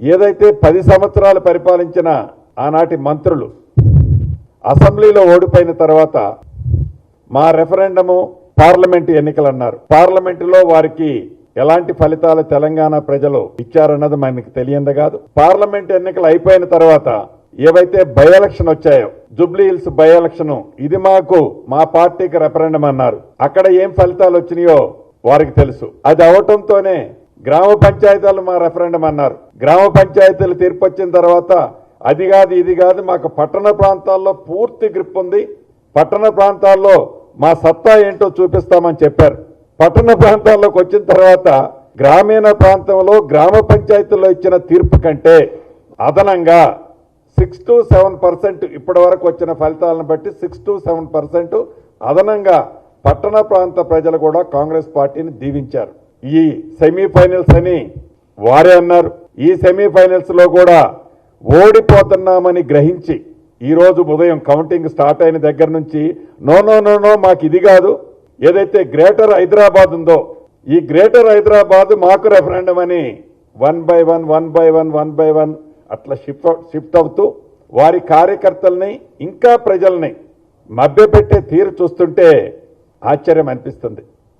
ఏదైతే 10 సంవత్సరాలు పరిపాలించిన ఆనాటి మంత్రులు అసెంబ్లీలో ఓడిపోయిన తర్వాత మా రెఫరెండము పార్లమెంటు ఎన్నికలు అన్నారు. పార్లమెంటులో వారికి ఎలాంటి ఫలితాలు తెలంగాణ ప్రజలు ఇచ్చారన్నది మనకి తెలియంది కాదు. పార్లమెంట్ ఎన్నికలు అయిపోయిన తర్వాత ఏవైతే బై ఎలక్షన్ వచ్చాయో, జూబ్లీ హిల్స్ బై ఎలక్షన్, ఇది మా పార్టీకి రెఫరెండం అన్నారు. అక్కడ ఏం ఫలితాలు వచ్చినాయో వారికి తెలుసు. అది అవటంతోనే గ్రామ పంచాయతీలు మా రెఫరెండం అన్నారు. గ్రామ పంచాయతీలు తీర్పు వచ్చిన తర్వాత అది కాదు ఇది కాదు, మాకు పట్టణ ప్రాంతాల్లో పూర్తి గ్రిప్ ఉంది, పట్టణ ప్రాంతాల్లో మా సత్తా ఏంటో చూపిస్తామని చెప్పారు. పట్టణ ప్రాంతాల్లోకి వచ్చిన తర్వాత గ్రామీణ ప్రాంతంలో గ్రామ పంచాయతీల్లో ఇచ్చిన తీర్పు కంటే అదనంగా 6 to 7% ఇప్పటి వరకు వచ్చిన ఫలితాలను బట్టి 6 to 7% అదనంగా పట్టణ ప్రాంత ప్రజలు కూడా కాంగ్రెస్ పార్టీని దీవించారు. ఈ సెమీఫైనల్స్ అని వారే అన్నారు. ఈ సెమీఫైనల్స్ లో కూడా ఓడిపోతున్నామని గ్రహించి ఈ రోజు ఉదయం కౌంటింగ్ స్టార్ట్ అయిన దగ్గర నుంచి నో మాకు ఇది కాదు, ఏదైతే గ్రేటర్ హైదరాబాద్ ఉందో ఈ గ్రేటర్ హైదరాబాద్ మాకు రెఫరెండం అని 1 by 1 అట్లా షిఫ్ట్ అవుతూ వారి కార్యకర్తల్ని ఇంకా ప్రజల్ని మభ్యపెట్టే తీరు చూస్తుంటే ఆశ్చర్యం అనిపిస్తుంది.